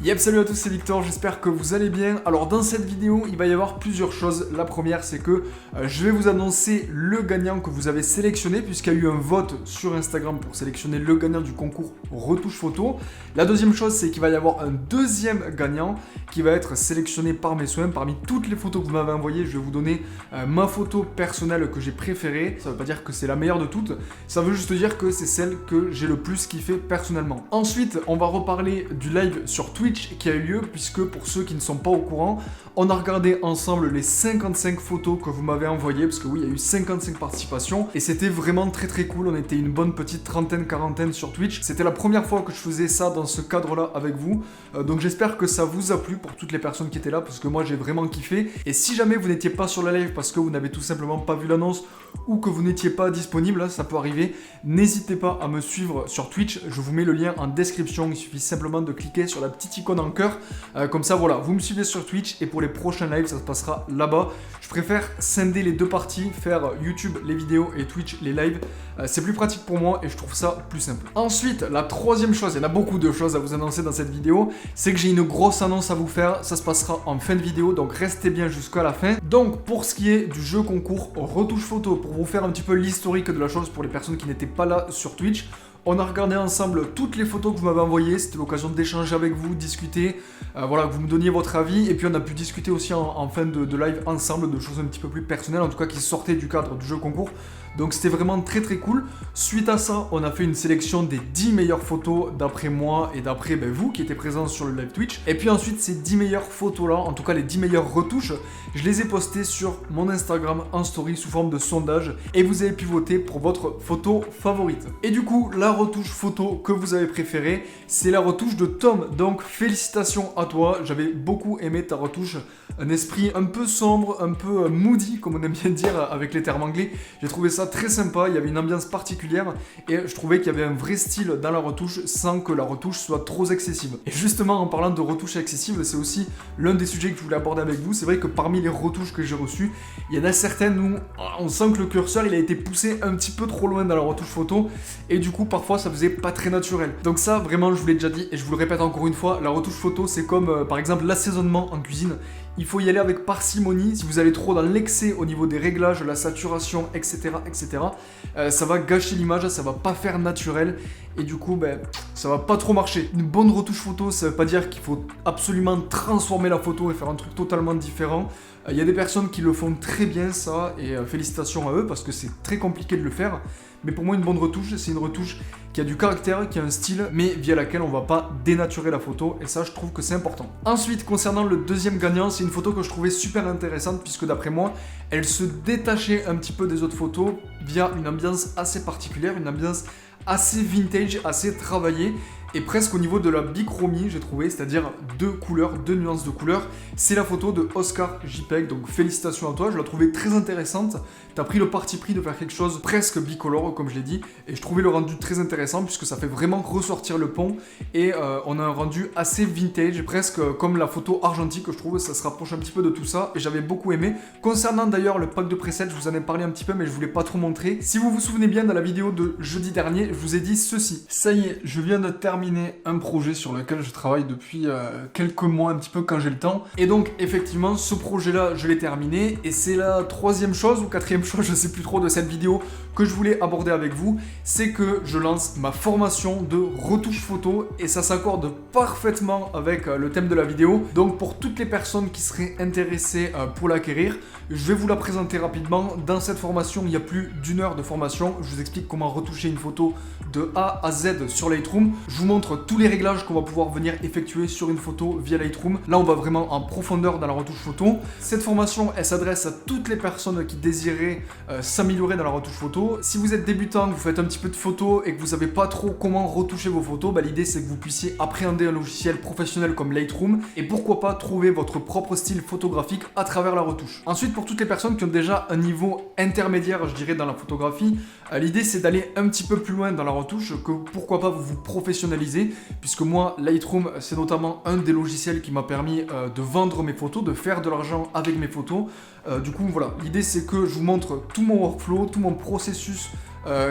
Yep, salut à tous, c'est Victor, j'espère que vous allez bien. Alors dans cette vidéo, il va y avoir plusieurs choses. La première, c'est que je vais vous annoncer le gagnant que vous avez sélectionné, puisqu'il y a eu un vote sur Instagram pour sélectionner le gagnant du concours retouche photo. La deuxième chose, c'est qu'il va y avoir un deuxième gagnant qui va être sélectionné par mes soins. Parmi toutes les photos que vous m'avez envoyées, je vais vous donner ma photo personnelle que j'ai préférée. Ça ne veut pas dire que c'est la meilleure de toutes, ça veut juste dire que c'est celle que j'ai le plus kiffé personnellement. Ensuite, on va reparler du live sur Twitch qui a eu lieu, puisque pour ceux qui ne sont pas au courant, on a regardé ensemble les 55 photos que vous m'avez envoyées, parce que oui, il y a eu 55 participations, et c'était vraiment très cool. On était une bonne petite trentaine, quarantaine sur Twitch. C'était la première fois que je faisais ça dans ce cadre-là avec vous, donc j'espère que ça vous a plu pour toutes les personnes qui étaient là, parce que moi j'ai vraiment kiffé. Et si jamais vous n'étiez pas sur la live parce que vous n'avez tout simplement pas vu l'annonce, ou que vous n'étiez pas disponible, là, ça peut arriver, n'hésitez pas à me suivre sur Twitch, je vous mets le lien en description, il suffit simplement de cliquer sur la petite icône en cœur, comme ça voilà, vous me suivez sur Twitch, et pour les prochains lives, ça se passera là-bas. Je préfère scinder les deux parties, faire YouTube les vidéos et Twitch les lives, c'est plus pratique pour moi et je trouve ça plus simple. Ensuite, la troisième chose, il y en a beaucoup de choses à vous annoncer dans cette vidéo, c'est que j'ai une grosse annonce à vous faire, ça se passera en fin de vidéo, donc restez bien jusqu'à la fin. Donc pour ce qui est du jeu concours retouche photo, pour vous faire un petit peu l'historique de la chose pour les personnes qui n'étaient pas là sur Twitch, on a regardé ensemble toutes les photos que vous m'avez envoyées, c'était l'occasion d'échanger avec vous, discuter, voilà, que vous me donniez votre avis, et puis on a pu discuter aussi en fin de live ensemble de choses un petit peu plus personnelles, en tout cas qui sortaient du cadre du jeu concours. Donc c'était vraiment très cool. Suite à ça, on a fait une sélection des 10 meilleures photos d'après moi et d'après vous qui étaient présents sur le live Twitch. Et puis ensuite, ces 10 meilleures photos là, en tout cas les 10 meilleures retouches, je les ai postées sur mon Instagram en story sous forme de sondage, et vous avez pu voter pour votre photo favorite. Et du coup, la retouche photo que vous avez préférée, c'est la retouche de Tom. Donc félicitations à toi, j'avais beaucoup aimé ta retouche, un esprit un peu sombre, un peu moody comme on aime bien dire avec les termes anglais. J'ai trouvé ça très sympa, il y avait une ambiance particulière et je trouvais qu'il y avait un vrai style dans la retouche sans que la retouche soit trop excessive. Et justement, en parlant de retouches excessives, c'est aussi l'un des sujets que je voulais aborder avec vous. C'est vrai que parmi les retouches que j'ai reçues, il y en a certaines où on sent que le curseur il a été poussé un petit peu trop loin dans la retouche photo, et du coup parfois ça faisait pas très naturel. Donc ça vraiment, je vous l'ai déjà dit et je vous le répète encore une fois, la retouche photo c'est comme par exemple l'assaisonnement en cuisine. Il faut y aller avec parcimonie. Si vous allez trop dans l'excès au niveau des réglages, la saturation, etc., ça va gâcher l'image, ça va pas faire naturel, et du coup, ça va pas trop marcher. Une bonne retouche photo, ça veut pas dire qu'il faut absolument transformer la photo et faire un truc totalement différent. Il y a des personnes qui le font très bien ça, et félicitations à eux parce que c'est très compliqué de le faire. Mais pour moi, une bonne retouche, c'est une retouche qui a du caractère, qui a un style, mais via laquelle on va pas dénaturer la photo, et ça je trouve que c'est important. Ensuite, concernant le deuxième gagnant, c'est une photo que je trouvais super intéressante, puisque d'après moi, elle se détachait un petit peu des autres photos via une ambiance assez particulière, une ambiance assez vintage, assez travaillée, et presque au niveau de la bichromie, j'ai trouvé, c'est-à-dire deux couleurs, deux nuances de couleurs. C'est la photo de Oscar JPEG, donc félicitations à toi, je la trouvais très intéressante. T'as pris le parti pris de faire quelque chose presque bicolore, comme je l'ai dit, et je trouvais le rendu très intéressant, puisque ça fait vraiment ressortir le pont, et on a un rendu assez vintage, presque comme la photo argentique, je trouve, ça se rapproche un petit peu de tout ça, et j'avais beaucoup aimé. Concernant d'ailleurs le pack de presets, je vous en ai parlé un petit peu, mais je voulais pas trop montrer. Si vous vous souvenez bien, dans la vidéo de jeudi dernier, je vous ai dit ceci. Ça y est, je viens de terminer un projet sur lequel je travaille depuis quelques mois, un petit peu quand j'ai le temps. Et donc, effectivement, ce projet-là, je l'ai terminé. Et c'est la troisième chose ou quatrième chose, je sais plus trop, de cette vidéo que je voulais aborder avec vous. C'est que je lance ma formation de retouche photo. Et ça s'accorde parfaitement avec le thème de la vidéo. Donc, pour toutes les personnes qui seraient intéressées pour l'acquérir, je vais vous la présenter rapidement. Dans cette formation, il y a plus d'1 heure de formation. Je vous explique comment retoucher une photo de A à Z sur Lightroom. Je vous montre tous les réglages qu'on va pouvoir venir effectuer sur une photo via Lightroom. Là, on va vraiment en profondeur dans la retouche photo. Cette formation, elle s'adresse à toutes les personnes qui désiraient s'améliorer dans la retouche photo. Si vous êtes débutant, que vous faites un petit peu de photos et que vous savez pas trop comment retoucher vos photos, l'idée c'est que vous puissiez appréhender un logiciel professionnel comme Lightroom, et pourquoi pas trouver votre propre style photographique à travers la retouche. Ensuite, pour toutes les personnes qui ont déjà un niveau intermédiaire, je dirais, dans la photographie, l'idée c'est d'aller un petit peu plus loin dans la retouche, que pourquoi pas vous vous professionnaliser, puisque moi, Lightroom, c'est notamment un des logiciels qui m'a permis de vendre mes photos, de faire de l'argent avec mes photos. Du coup, voilà, l'idée c'est que je vous montre tout mon workflow, tout mon processus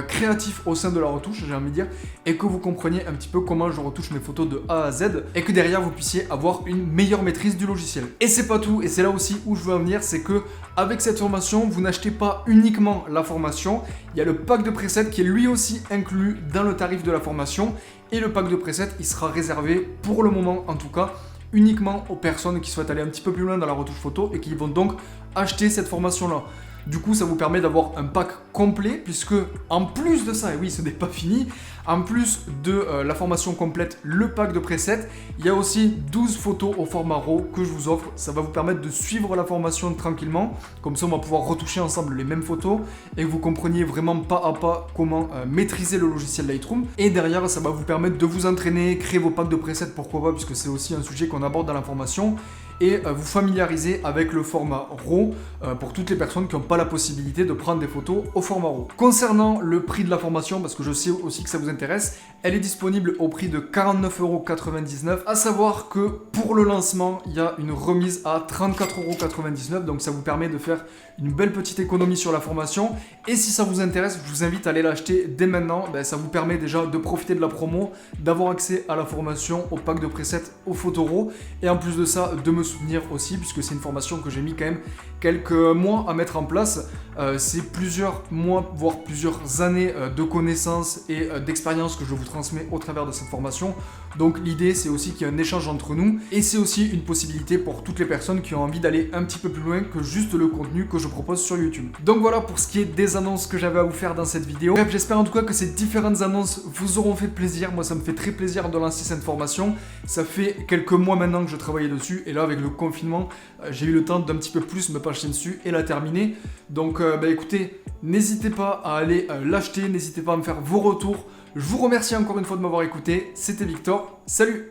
créatif au sein de la retouche, j'ai envie de dire, et que vous compreniez un petit peu comment je retouche mes photos de A à Z, et que derrière vous puissiez avoir une meilleure maîtrise du logiciel. Et c'est pas tout, et c'est là aussi où je veux en venir, c'est que avec cette formation, vous n'achetez pas uniquement la formation, il y a le pack de presets qui est lui aussi inclus dans le tarif de la formation, et le pack de presets, il sera réservé, pour le moment en tout cas, uniquement aux personnes qui souhaitent aller un petit peu plus loin dans la retouche photo et qui vont donc acheter cette formation-là. Du coup, ça vous permet d'avoir un pack complet, puisque en plus de ça, et oui, ce n'est pas fini, en plus de la formation complète, le pack de presets, il y a aussi 12 photos au format RAW que je vous offre. Ça va vous permettre de suivre la formation tranquillement, comme ça on va pouvoir retoucher ensemble les mêmes photos et que vous compreniez vraiment pas à pas comment maîtriser le logiciel Lightroom. Et derrière, ça va vous permettre de vous entraîner, créer vos packs de presets, pourquoi pas, puisque c'est aussi un sujet qu'on aborde dans la formation, et vous familiariser avec le format RAW pour toutes les personnes qui n'ont pas la possibilité de prendre des photos au format RAW. Concernant le prix de la formation, parce que je sais aussi que ça vous intéresse, elle est disponible au prix de 49,99 €, à savoir que pour le lancement, il y a une remise à 34,99 €, donc ça vous permet de faire une belle petite économie sur la formation. Et si ça vous intéresse, je vous invite à aller l'acheter dès maintenant. Ça vous permet déjà de profiter de la promo, d'avoir accès à la formation, au pack de presets, aux photos RAW, et en plus de ça, de me soutenir aussi, puisque c'est une formation que j'ai mis quand même quelques mois à mettre en place. C'est plusieurs mois, voire plusieurs années de connaissances et d'expérience que je vous transmets au travers de cette formation. Donc l'idée, c'est aussi qu'il y ait un échange entre nous, et c'est aussi une possibilité pour toutes les personnes qui ont envie d'aller un petit peu plus loin que juste le contenu que je propose sur YouTube. Donc voilà pour ce qui est des annonces que j'avais à vous faire dans cette vidéo. Bref, j'espère en tout cas que ces différentes annonces vous auront fait plaisir. Moi, ça me fait très plaisir de lancer cette formation. Ça fait quelques mois maintenant que je travaillais dessus, et là avec le confinement, j'ai eu le temps d'un petit peu plus me pencher dessus et la terminer. Donc écoutez, n'hésitez pas à aller l'acheter, n'hésitez pas à me faire vos retours. Je vous remercie encore une fois de m'avoir écouté. C'était Victor, salut!